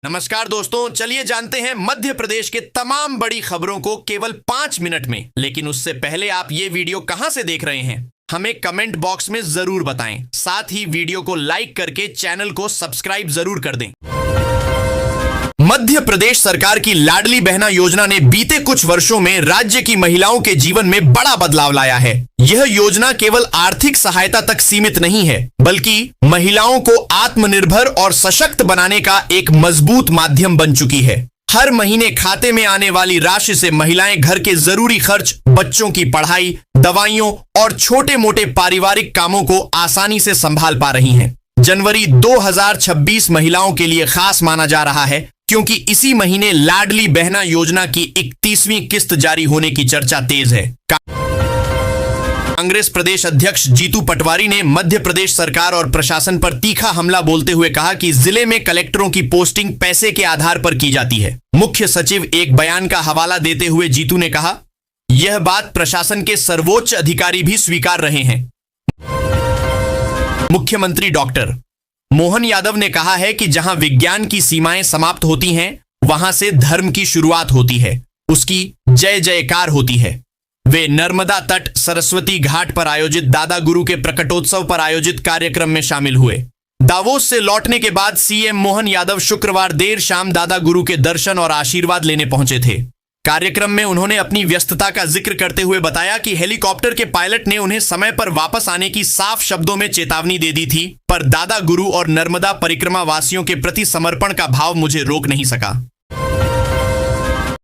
नमस्कार दोस्तों, चलिए जानते हैं मध्य प्रदेश के तमाम बड़ी खबरों को केवल 5 मिनट में। लेकिन उससे पहले आप ये वीडियो कहां से देख रहे हैं हमें कमेंट बॉक्स में जरूर बताएं। साथ ही वीडियो को लाइक करके चैनल को सब्सक्राइब जरूर कर दें। मध्य प्रदेश सरकार की लाडली बहना योजना ने बीते कुछ वर्षों में राज्य की महिलाओं के जीवन में बड़ा बदलाव लाया है। यह योजना केवल आर्थिक सहायता तक सीमित नहीं है, बल्कि महिलाओं को आत्मनिर्भर और सशक्त बनाने का एक मजबूत माध्यम बन चुकी है। हर महीने खाते में आने वाली राशि से महिलाएं घर के जरूरी खर्च, बच्चों की पढ़ाई, दवाइयों और छोटे मोटे पारिवारिक कामों को आसानी से संभाल पा रही हैं। जनवरी 2026 महिलाओं के लिए खास माना जा रहा है, क्योंकि इसी महीने लाडली बहना योजना की 31वीं किस्त जारी होने की चर्चा तेज है। कांग्रेस प्रदेश अध्यक्ष जीतू पटवारी ने मध्य प्रदेश सरकार और प्रशासन पर तीखा हमला बोलते हुए कहा कि जिले में कलेक्टरों की पोस्टिंग पैसे के आधार पर की जाती है। मुख्य सचिव एक बयान का हवाला देते हुए जीतू ने कहा, यह बात प्रशासन के सर्वोच्च अधिकारी भी स्वीकार रहे हैं। मुख्यमंत्री डॉक्टर मोहन यादव ने कहा है कि जहां विज्ञान की सीमाएं समाप्त होती हैं, वहां से धर्म की शुरुआत होती है, उसकी जय जयकार होती है। वे नर्मदा तट सरस्वती घाट पर आयोजित दादा गुरु के प्रकटोत्सव पर आयोजित कार्यक्रम में शामिल हुए। दावोस से लौटने के बाद सीएम मोहन यादव शुक्रवार देर शाम दादा गुरु के दर्शन और आशीर्वाद लेने पहुंचे थे। कार्यक्रम में उन्होंने अपनी व्यस्तता का जिक्र करते हुए बताया कि हेलीकॉप्टर के पायलट ने उन्हें समय पर वापस आने की साफ शब्दों में चेतावनी दे दी थी, पर दादा गुरु और नर्मदा परिक्रमा वासियों के प्रति समर्पण का भाव मुझे रोक नहीं सका।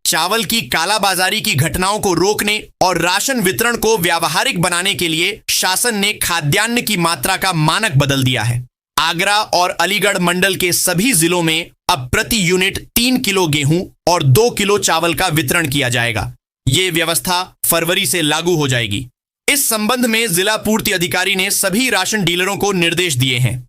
चावल की कालाबाजारी की घटनाओं को रोकने और राशन वितरण को व्यावहारिक बनाने के लिए शासन ने खाद्यान्न की मात्रा का मानक बदल दिया है। आगरा और अलीगढ़ मंडल के सभी जिलों में अब प्रति यूनिट 3 किलो गेहूं और 2 किलो चावल का वितरण किया जाएगा। ये व्यवस्था फरवरी से लागू हो जाएगी। इस संबंध में जिला पूर्ति अधिकारी ने सभी राशन डीलरों को निर्देश दिए हैं।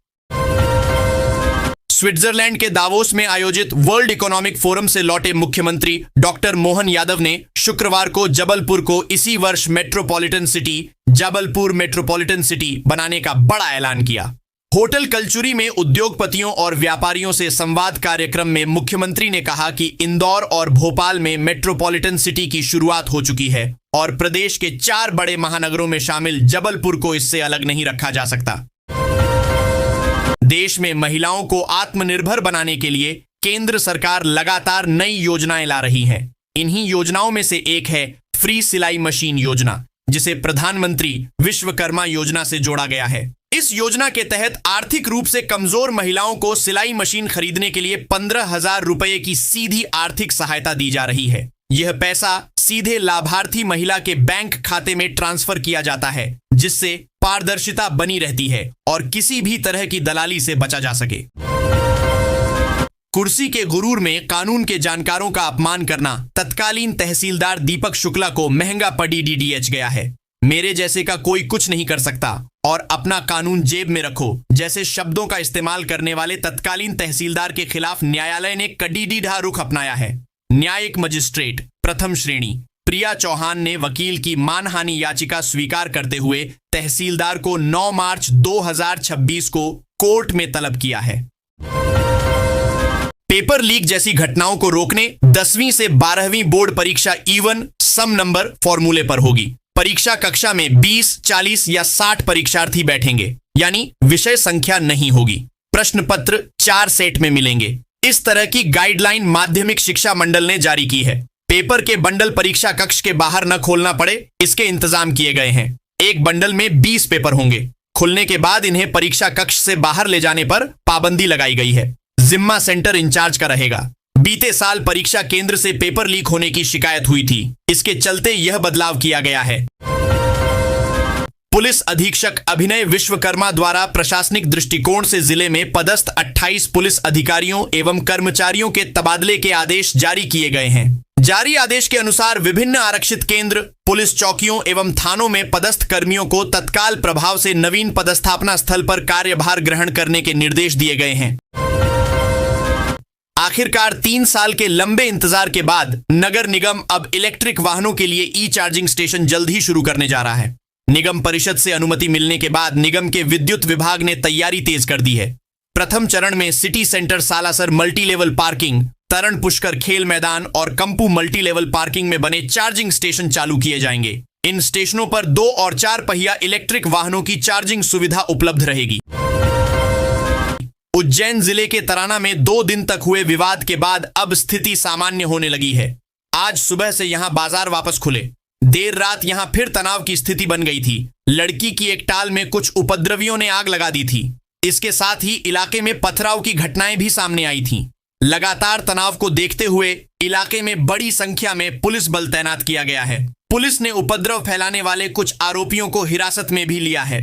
स्विट्जरलैंड के दावोस में आयोजित वर्ल्ड इकोनॉमिक फोरम से लौटे मुख्यमंत्री डॉक्टर मोहन यादव ने शुक्रवार को जबलपुर को इसी वर्ष जबलपुर मेट्रोपॉलिटन सिटी बनाने का बड़ा ऐलान किया। होटल कलचुरी में उद्योगपतियों और व्यापारियों से संवाद कार्यक्रम में मुख्यमंत्री ने कहा कि इंदौर और भोपाल में मेट्रोपॉलिटन सिटी की शुरुआत हो चुकी है और प्रदेश के 4 बड़े महानगरों में शामिल जबलपुर को इससे अलग नहीं रखा जा सकता। देश में महिलाओं को आत्मनिर्भर बनाने के लिए केंद्र सरकार लगातार नई योजनाएं ला रही है। इन्हीं योजनाओं में से एक है फ्री सिलाई मशीन योजना, जिसे प्रधानमंत्री विश्वकर्मा योजना से जोड़ा गया है। इस योजना के तहत आर्थिक रूप से कमजोर महिलाओं को सिलाई मशीन खरीदने के लिए 15,000 रुपए की सीधी आर्थिक सहायता दी जा रही है। यह पैसा सीधे लाभार्थी महिला के बैंक खाते में ट्रांसफर किया जाता है, जिससे पारदर्शिता बनी रहती है और किसी भी तरह की दलाली से बचा जा सके। कुर्सी के गुरूर में कानून के जानकारों का अपमान करना तत्कालीन तहसीलदार दीपक शुक्ला को महंगा पड़ी डीडीएच गया है। मेरे जैसे का कोई कुछ नहीं कर सकता और अपना कानून जेब में रखो जैसे शब्दों का इस्तेमाल करने वाले तत्कालीन तहसीलदार के खिलाफ न्यायालय ने कड़ीडीढ़ा रुख अपनाया है। न्यायिक मजिस्ट्रेट प्रथम श्रेणी प्रिया चौहान ने वकील की मानहानि याचिका स्वीकार करते हुए तहसीलदार को 9 मार्च 2026 को कोर्ट में तलब किया है। पेपर लीक जैसी घटनाओं को रोकने 10वीं से 12वीं बोर्ड परीक्षा इवन सम नंबर फॉर्मूले पर होगी। परीक्षा कक्षा में 20, 40 या 60 परीक्षार्थी बैठेंगे, यानी विषय संख्या नहीं होगी। प्रश्न पत्र 4 सेट में मिलेंगे। इस तरह की गाइडलाइन माध्यमिक शिक्षा मंडल ने जारी की है। पेपर के बंडल परीक्षा कक्ष के बाहर न खोलना पड़े, इसके इंतजाम किए गए हैं। एक बंडल में 20 पेपर होंगे। खुलने के बाद इन्हें परीक्षा कक्ष से बाहर ले जाने पर पाबंदी लगाई गई है। जिम्मा सेंटर इंचार्ज का रहेगा। बीते साल परीक्षा केंद्र से पेपर लीक होने की शिकायत हुई थी, इसके चलते यह बदलाव किया गया है। पुलिस अधीक्षक अभिनय विश्वकर्मा द्वारा प्रशासनिक दृष्टिकोण से जिले में पदस्थ 28 पुलिस अधिकारियों एवं कर्मचारियों के तबादले के आदेश जारी किए गए हैं। जारी आदेश के अनुसार विभिन्न आरक्षित केंद्र, पुलिस चौकियों एवं थानों में पदस्थ कर्मियों को तत्काल प्रभाव से नवीन पदस्थापना स्थल पर कार्यभार ग्रहण करने के निर्देश दिए गए हैं। आखिरकार 3 साल के लंबे इंतजार के बाद नगर निगम अब इलेक्ट्रिक वाहनों के लिए ई चार्जिंग स्टेशन जल्द ही शुरू करने जा रहा है। निगम परिषद से अनुमति मिलने के बाद निगम के विद्युत विभाग ने तैयारी तेज कर दी है। प्रथम चरण में city centre Salasar multi level parking, तरण पुष्कर खेल मैदान और कंपू मल्टी लेवल पार्किंग में बने चार्जिंग स्टेशन चालू किए जाएंगे। इन स्टेशनों पर 2 और 4 पहिया इलेक्ट्रिक वाहनों की चार्जिंग सुविधा उपलब्ध रहेगी। उज्जैन जिले के तराना में 2 दिन तक हुए विवाद के बाद अब स्थिति सामान्य होने लगी है। आज सुबह से यहां बाजार वापस खुले। देर रात यहां फिर तनाव की स्थिति बन गई थी। लड़की की एक टाल में कुछ उपद्रवियों ने आग लगा दी थी। इसके साथ ही इलाके में पथराव की घटनाएं भी सामने आई थीं। लगातार तनाव को देखते हुए इलाके में बड़ी संख्या में पुलिस बल तैनात किया गया है। पुलिस ने उपद्रव फैलाने वाले कुछ आरोपियों को हिरासत में भी लिया है।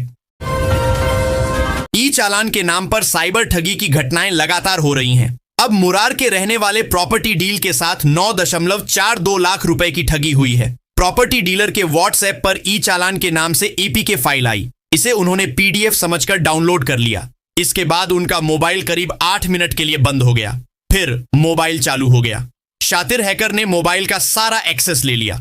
ई चालान के नाम पर साइबर ठगी की घटनाएं लगातार हो रही हैं। अब मुरार के रहने वाले प्रॉपर्टी डील के साथ 9.42 लाख रुपए की ठगी हुई है। प्रॉपर्टी डीलर के व्हाट्सएप पर ई चालान के नाम से एपीके फाइल आई। इसे उन्होंने पीडीएफ समझकर डाउनलोड कर लिया। इसके बाद उनका मोबाइल करीब 8 मिनट के लिए बंद हो गया, फिर मोबाइल चालू हो गया। शातिर हैकर ने मोबाइल का सारा एक्सेस ले लिया।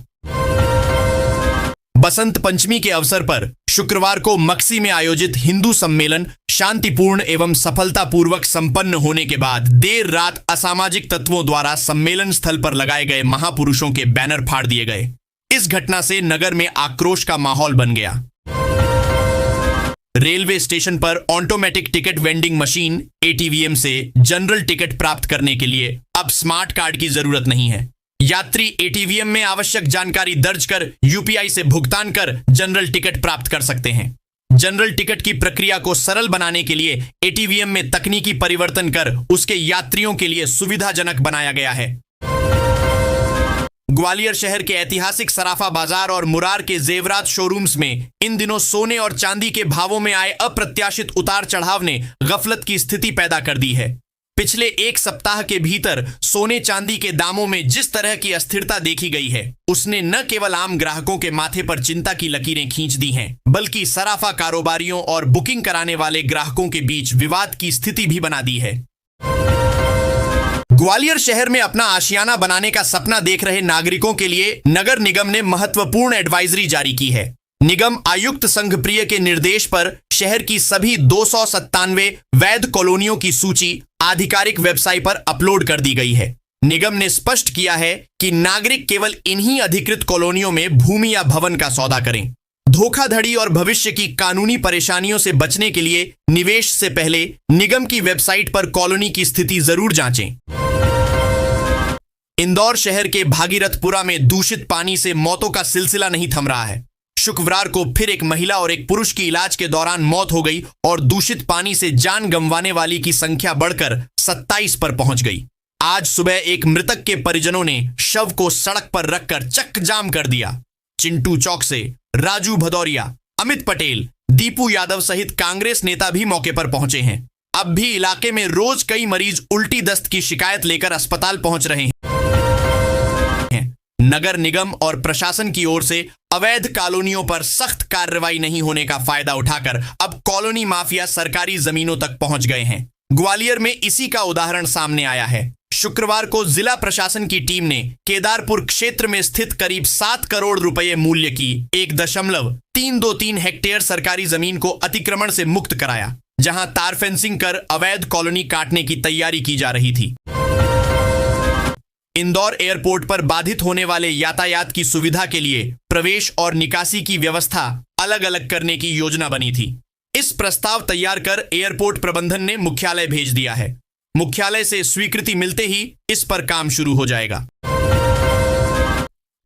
बसंत पंचमी के अवसर पर शुक्रवार को मक्सी में आयोजित हिंदू सम्मेलन शांतिपूर्ण एवं सफलतापूर्वक संपन्न होने के बाद देर रात असामाजिक तत्वों द्वारा सम्मेलन स्थल पर लगाए गए महापुरुषों के बैनर फाड़ दिए गए। इस घटना से नगर में आक्रोश का माहौल बन गया। रेलवे स्टेशन पर automatic ticket vending machine ATVM से जनरल टिकट प्राप्त करने के लिए अब स्मार्ट कार्ड की जरूरत नहीं है। यात्री एटीवीएम में आवश्यक जानकारी दर्ज कर यूपीआई से भुगतान कर जनरल टिकट प्राप्त कर सकते हैं। जनरल टिकट की प्रक्रिया को सरल बनाने के लिए एटीवीएम में तकनीकी परिवर्तन कर उसके यात्रियों के लिए सुविधाजनक बनाया गया है। ग्वालियर शहर के ऐतिहासिक सराफा बाजार और मुरार के जेवरात शोरूम्स में इन दिनों सोने और चांदी के भावों में आए अप्रत्याशित उतार चढ़ाव ने गफलत की स्थिति पैदा कर दी है। पिछले 1 सप्ताह के भीतर सोने चांदी के दामों में जिस तरह की अस्थिरता देखी गई है, उसने न केवल आम ग्राहकों के माथे पर चिंता की लकीरें खींच दी हैं, बल्कि सराफा कारोबारियों और बुकिंग कराने वाले ग्राहकों के बीच विवाद की स्थिति भी बना दी है। ग्वालियर शहर में अपना आशियाना बनाने का सपना देख रहे नागरिकों के लिए नगर निगम ने महत्वपूर्ण एडवाइजरी जारी की है। निगम आयुक्त संघप्रिय के निर्देश पर शहर की सभी 297 वैध कॉलोनियों की सूची आधिकारिक वेबसाइट पर अपलोड कर दी गई है। निगम ने स्पष्ट किया है कि नागरिक केवल इन्हीं अधिकृत कॉलोनियों में भूमि या भवन का सौदा करें। धोखाधड़ी और भविष्य की कानूनी परेशानियों से बचने के लिए निवेश से पहले निगम की वेबसाइट पर कॉलोनी की स्थिति जरूर जांचें। इंदौर शहर के भागीरथपुरा में दूषित पानी से मौतों का सिलसिला नहीं थम रहा है। शुक्रवार को फिर एक महिला और एक पुरुष की इलाज के दौरान मौत हो गई और दूषित पानी से जान गंवाने वाली की संख्या बढ़कर 27 पर पहुंच गई। आज सुबह एक मृतक के परिजनों ने शव को सड़क पर रखकर चक्काजाम कर दिया। चिंटू चौक से राजू भदौरिया, अमित पटेल, दीपू यादव सहित कांग्रेस नेता भी मौके पर पहुंचे हैं। अब भी इलाके में रोज कई मरीज उल्टी दस्त की शिकायत लेकर अस्पताल पहुंच रहे हैं। नगर निगम और प्रशासन की ओर से अवैध कॉलोनियों पर सख्त कार्रवाई नहीं होने का फायदा उठाकर अब कॉलोनी माफिया सरकारी जमीनों तक पहुंच गए हैं। ग्वालियर में इसी का उदाहरण सामने आया है। शुक्रवार को जिला प्रशासन की टीम ने केदारपुर क्षेत्र में स्थित करीब 7 करोड़ रुपए मूल्य की 1.323 हेक्टेयर सरकारी जमीन को अतिक्रमण से मुक्त कराया, जहां तार फेंसिंग कर अवैध कॉलोनी काटने की तैयारी की जा रही थी। इंदौर एयरपोर्ट पर बाधित होने वाले यातायात की सुविधा के लिए प्रवेश और निकासी की व्यवस्था अलग अलग करने की योजना बनी थी। इस प्रस्ताव तैयार कर एयरपोर्ट प्रबंधन ने मुख्यालय भेज दिया है। मुख्यालय से स्वीकृति मिलते ही इस पर काम शुरू हो जाएगा।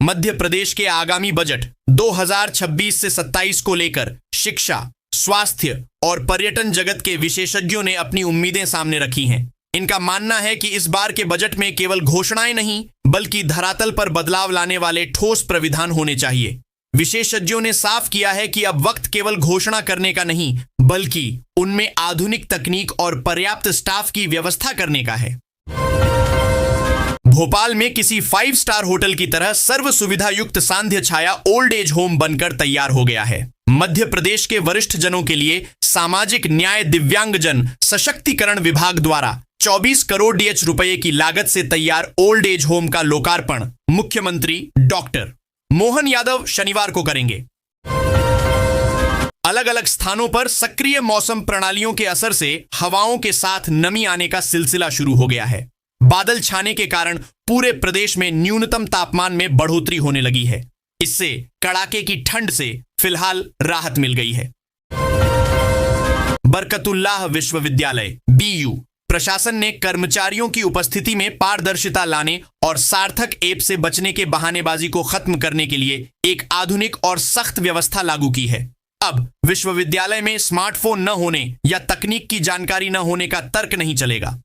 मध्य प्रदेश के आगामी बजट 2026 से 27 को लेकर शिक्षा, स्वास्थ्य और पर्यटन जगत के विशेषज्ञों ने अपनी उम्मीदें सामने रखी हैं। इनका मानना है कि इस बार के बजट में केवल घोषणाएं नहीं, बल्कि धरातल पर बदलाव लाने वाले ठोस प्राविधान होने चाहिए। विशेषज्ञों ने साफ किया है कि अब वक्त केवल घोषणा करने का नहीं, बल्कि उनमें आधुनिक तकनीक और पर्याप्त स्टाफ की व्यवस्था करने का है। भोपाल में किसी 5 स्टार होटल की तरह सर्व सुविधा युक्त सांध्य छाया ओल्ड एज होम बनकर तैयार हो गया है। मध्य प्रदेश के वरिष्ठ जनों के लिए सामाजिक न्याय दिव्यांगजन सशक्तिकरण विभाग द्वारा 24 करोड़ DH रुपए की लागत से तैयार ओल्ड एज होम का लोकार्पण मुख्यमंत्री डॉक्टर मोहन यादव शनिवार को करेंगे। अलग अलग स्थानों पर सक्रिय मौसम प्रणालियों के असर से हवाओं के साथ नमी आने का सिलसिला शुरू हो गया है। बादल छाने के कारण पूरे प्रदेश में न्यूनतम तापमान में बढ़ोतरी होने लगी है। इससे कड़ाके की ठंड से फिलहाल राहत मिल गई है। बरकतुल्लाह विश्वविद्यालय BU प्रशासन ने कर्मचारियों की उपस्थिति में पारदर्शिता लाने और सार्थक ऐप से बचने के बहानेबाजी को खत्म करने के लिए एक आधुनिक और सख्त व्यवस्था लागू की है। अब विश्वविद्यालय में स्मार्टफोन न होने या तकनीक की जानकारी न होने का तर्क नहीं चलेगा।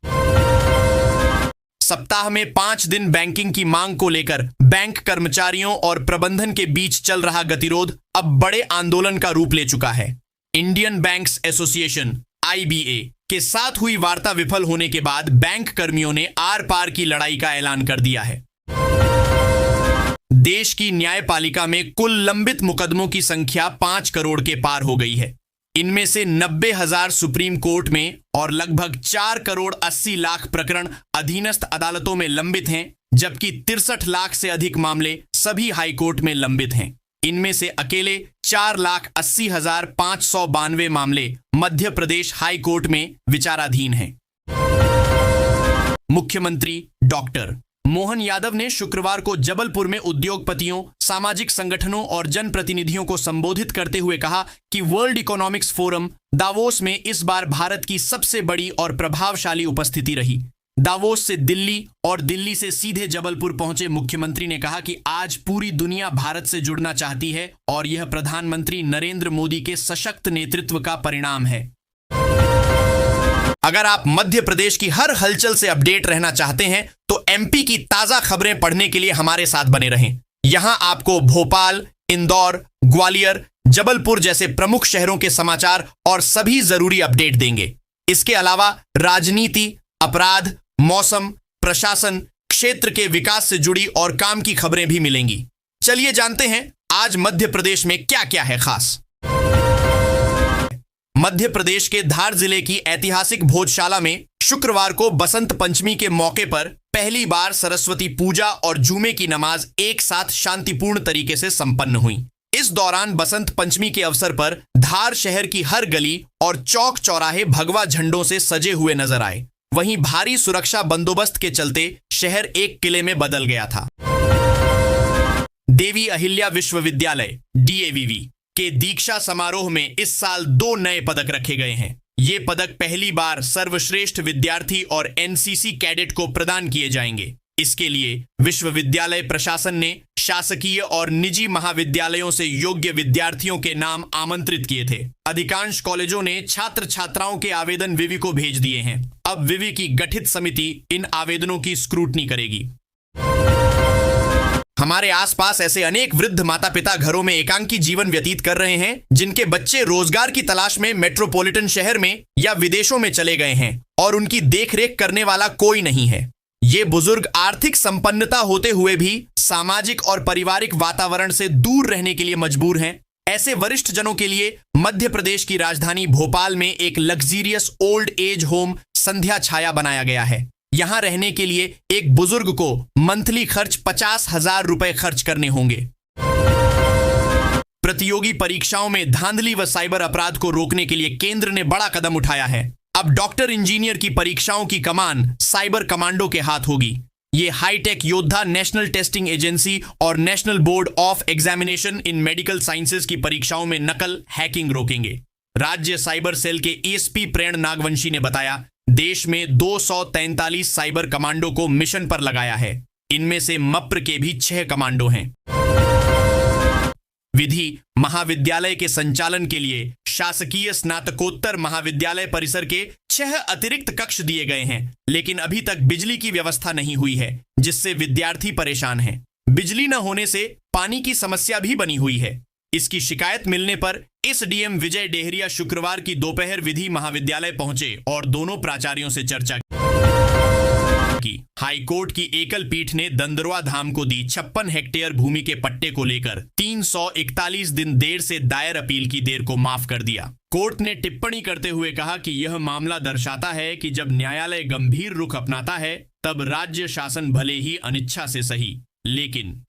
सप्ताह में 5 दिन बैंकिंग की मांग को लेकर बैंक कर्मचारियों और प्रबंधन के बीच चल रहा गतिरोध अब बड़े आंदोलन का रूप ले चुका है। इंडियन बैंक्स एसोसिएशन IBA के साथ हुई वार्ता विफल होने के बाद बैंक कर्मियों ने आर पार की लड़ाई का ऐलान कर दिया है। देश की न्यायपालिका में कुल लंबित मुकदमों की संख्या 5 करोड़ के पार हो गई है। इनमें से 90,000 सुप्रीम कोर्ट में और लगभग 4 करोड़ 80 लाख प्रकरण अधीनस्थ अदालतों में लंबित हैं, जबकि 63 लाख से अधिक मामले सभी हाईकोर्ट में लंबित हैं। इनमें से अकेले 4,80,592 मामले मध्य प्रदेश हाई कोर्ट में विचाराधीन हैं। मुख्यमंत्री डॉक्टर मोहन यादव ने शुक्रवार को जबलपुर में उद्योगपतियों, सामाजिक संगठनों और जनप्रतिनिधियों को संबोधित करते हुए कहा कि वर्ल्ड इकोनॉमिक्स फोरम दावोस में इस बार भारत की सबसे बड़ी और प्रभावशाली उपस्थिति रही। दावोस से दिल्ली और दिल्ली से सीधे जबलपुर पहुंचे मुख्यमंत्री ने कहा कि आज पूरी दुनिया भारत से जुड़ना चाहती है और यह प्रधानमंत्री नरेंद्र मोदी के सशक्त नेतृत्व का परिणाम है। अगर आप मध्य प्रदेश की हर हलचल से अपडेट रहना चाहते हैं तो MP की ताजा खबरें पढ़ने के लिए हमारे साथ बने रहें। यहां आपको भोपाल, इंदौर, ग्वालियर, जबलपुर जैसे प्रमुख शहरों के समाचार और सभी जरूरी अपडेट देंगे। इसके अलावा राजनीति, अपराध, मौसम, प्रशासन, क्षेत्र के विकास से जुड़ी और काम की खबरें भी मिलेंगी। चलिए जानते हैं आज मध्य प्रदेश में क्या क्या है खास। मध्य प्रदेश के धार जिले की ऐतिहासिक भोजशाला में शुक्रवार को बसंत पंचमी के मौके पर पहली बार सरस्वती पूजा और जुमे की नमाज एक साथ शांतिपूर्ण तरीके से संपन्न हुई। इस दौरान बसंत पंचमी के अवसर पर धार शहर की हर गली और चौक चौराहे भगवा झंडों से सजे हुए नजर आए। वहीं भारी सुरक्षा बंदोबस्त के चलते शहर एक किले में बदल गया था। देवी अहिल्या विश्वविद्यालय DAVV के दीक्षा समारोह में इस साल 2 नए पदक रखे गए हैं। ये पदक पहली बार सर्वश्रेष्ठ विद्यार्थी और NCC कैडेट को प्रदान किए जाएंगे। इसके लिए विश्वविद्यालय प्रशासन ने शासकीय और निजी महाविद्यालयों से योग्य विद्यार्थियों के नाम आमंत्रित किए थे। अधिकांश कॉलेजों ने छात्र छात्राओं के आवेदन विवि को भेज दिए हैं। अब विवि की गठित समिति इन आवेदनों की स्क्रूटनी करेगी। हमारे आसपास ऐसे अनेक वृद्ध माता पिता घरों में एकांकी जीवन व्यतीत कर रहे हैं, जिनके बच्चे रोजगार की तलाश में मेट्रोपॉलिटन शहर में या विदेशों में चले गए हैं और उनकी देखरेख करने वाला कोई नहीं है। ये बुजुर्ग आर्थिक संपन्नता होते हुए भी सामाजिक और पारिवारिक वातावरण से दूर रहने के लिए मजबूर हैं। ऐसे वरिष्ठ जनों के लिए मध्य प्रदेश की राजधानी भोपाल में एक लग्जीरियस ओल्ड एज होम संध्या छाया बनाया गया है। यहां रहने के लिए एक बुजुर्ग को मंथली खर्च 50,000 रुपए खर्च करने होंगे। प्रतियोगी परीक्षाओं में धांधली व साइबर अपराध को रोकने के लिए केंद्र ने बड़ा कदम उठाया है। अब डॉक्टर इंजीनियर की परीक्षाओं की कमान साइबर कमांडो के हाथ होगी। ये हाईटेक योद्धा नेशनल टेस्टिंग एजेंसी और national board of examination in medical sciences की परीक्षाओं में नकल, हैकिंग रोकेंगे। राज्य साइबर सेल के ESP प्रेरण नागवंशी ने बताया, देश में 243 साइबर कमांडो को मिशन पर लगाया है। इनमें से मप्र के भी 6 कमांडो हैं। विधि महाविद्यालय के संचालन के लिए शासकीय स्नातकोत्तर महाविद्यालय परिसर के 6 अतिरिक्त कक्ष दिए गए हैं, लेकिन अभी तक बिजली की व्यवस्था नहीं हुई है, जिससे विद्यार्थी परेशान हैं। बिजली न होने से पानी की समस्या भी बनी हुई है। इसकी शिकायत मिलने पर SDM विजय डेहरिया शुक्रवार की दोपहर विधि महाविद्यालय पहुंचे और दोनों प्राचार्यों से चर्चा की। हाईकोर्ट की एकल पीठ ने दंदरवा धाम को दी 56 हेक्टेयर भूमि के पट्टे को लेकर 341 दिन देर से दायर अपील की देर को माफ कर दिया। कोर्ट ने टिप्पणी करते हुए कहा कि यह मामला दर्शाता है कि जब न्यायालय गंभीर रुख अपनाता है, तब राज्य शासन भले ही अनिच्छा से सही, लेकिन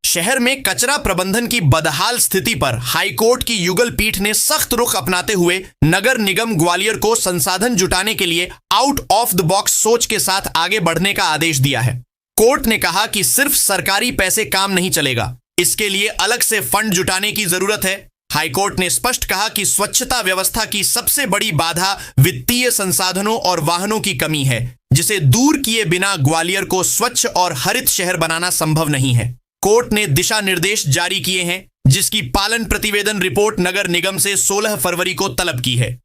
शहर में कचरा प्रबंधन की बदहाल स्थिति पर हाईकोर्ट की युगल पीठ ने सख्त रुख अपनाते हुए नगर निगम ग्वालियर को संसाधन जुटाने के लिए आउट ऑफ द बॉक्स सोच के साथ आगे बढ़ने का आदेश दिया है। कोर्ट ने कहा कि सिर्फ सरकारी पैसे काम नहीं चलेगा, इसके लिए अलग से फंड जुटाने की जरूरत है। हाईकोर्ट ने स्पष्ट कहा कि स्वच्छता व्यवस्था की सबसे बड़ी बाधा वित्तीय संसाधनों और वाहनों की कमी है, जिसे दूर किए बिना ग्वालियर को स्वच्छ और हरित शहर बनाना संभव नहीं है। कोर्ट ने दिशा निर्देश जारी किए हैं, जिसकी पालन प्रतिवेदन रिपोर्ट नगर निगम से 16 फरवरी को तलब की है।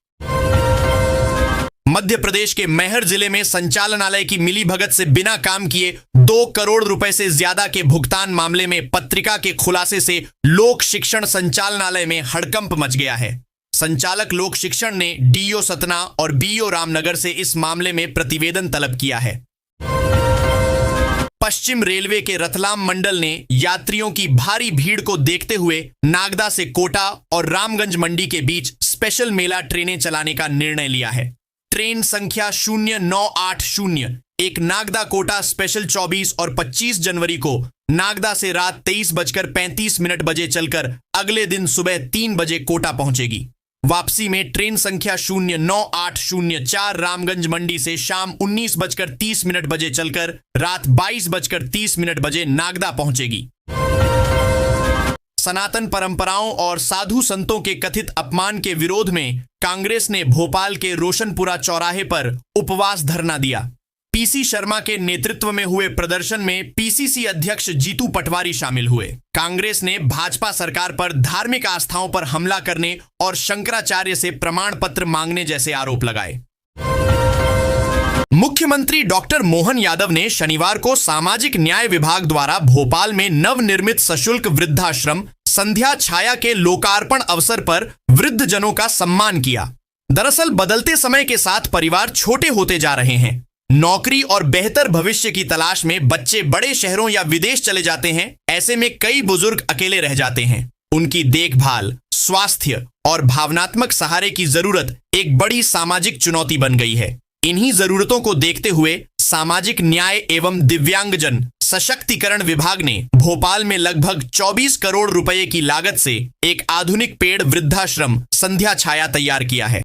मध्य प्रदेश के मैहर जिले में संचालनालय की मिलीभगत से बिना काम किए 2 करोड़ रुपए से ज्यादा के भुगतान मामले में पत्रिका के खुलासे से लोक शिक्षण संचालनालय में हड़कंप मच गया है। संचालक लोक शिक्षण ने डीओ सतना और बीओ रामनगर से इस मामले में प्रतिवेदन तलब किया है। पश्चिम रेलवे के रतलाम मंडल ने यात्रियों की भारी भीड़ को देखते हुए नागदा से कोटा और रामगंज मंडी के बीच स्पेशल मेला ट्रेनें चलाने का निर्णय लिया है। ट्रेन संख्या 0980 एक नागदा कोटा स्पेशल 24 और 25 जनवरी को नागदा से रात 23:35 बजे चलकर अगले दिन सुबह 3 बजे कोटा पहुंचेगी। वापसी में ट्रेन संख्या 0980 रामगंज मंडी से शाम 19:30 बजे चलकर रात 22:30 बजे नागदा पहुंचेगी। सनातन परंपराओं और साधु संतों के कथित अपमान के विरोध में कांग्रेस ने भोपाल के रोशनपुरा चौराहे पर उपवास धरना दिया। पीसी शर्मा के नेतृत्व में हुए प्रदर्शन में पीसीसी अध्यक्ष जीतू पटवारी शामिल हुए। कांग्रेस ने भाजपा सरकार पर धार्मिक आस्थाओं पर हमला करने और शंकराचार्य से प्रमाण पत्र मांगने जैसे आरोप लगाए। मुख्यमंत्री डॉक्टर मोहन यादव ने शनिवार को सामाजिक न्याय विभाग द्वारा भोपाल में नवनिर्मित सशुल्क वृद्धाश्रम संध्या छाया के लोकार्पण अवसर पर वृद्धजनों का सम्मान किया। दरअसल बदलते समय के साथ परिवार छोटे होते जा रहे हैं। नौकरी और बेहतर भविष्य की तलाश में बच्चे बड़े शहरों या विदेश चले जाते हैं। ऐसे में कई बुजुर्ग अकेले रह जाते हैं। उनकी देखभाल, स्वास्थ्य और भावनात्मक सहारे की जरूरत एक बड़ी सामाजिक चुनौती बन गई है। इन्हीं जरूरतों को देखते हुए सामाजिक न्याय एवं दिव्यांगजन सशक्तिकरण विभाग ने भोपाल में लगभग 24 करोड़ रुपए की लागत से एक आधुनिक पेड़ वृद्धाश्रम संध्या छाया तैयार किया है।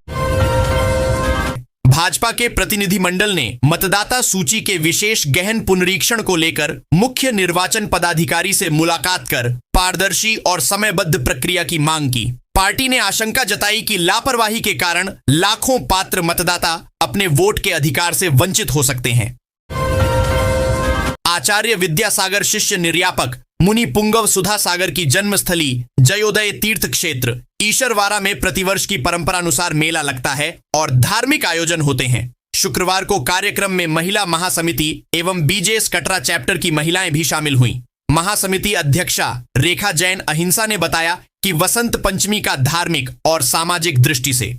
भाजपा के प्रतिनिधिमंडल ने मतदाता सूची के विशेष गहन पुनरीक्षण को लेकर मुख्य निर्वाचन पदाधिकारी से मुलाकात कर पारदर्शी और समयबद्ध प्रक्रिया की मांग की। पार्टी ने आशंका जताई कि लापरवाही के कारण लाखों पात्र मतदाता अपने वोट के अधिकार से वंचित हो सकते हैं। आचार्य विद्यासागर शिष्य निर्यापक मुनि पुंगव सुधा सागर की जन्मस्थली जयोदय तीर्थ क्षेत्र ईशरवारा में प्रतिवर्ष की परंपरानुसार मेला लगता है और धार्मिक आयोजन होते हैं। शुक्रवार को कार्यक्रम में महिला महासमिति एवं बीजेएस कटरा चैप्टर की महिलाएं भी शामिल हुईं। महासमिति अध्यक्षा रेखा जैन अहिंसा ने बताया कि वसंत पंचमी का धार्मिक और सामाजिक दृष्टि से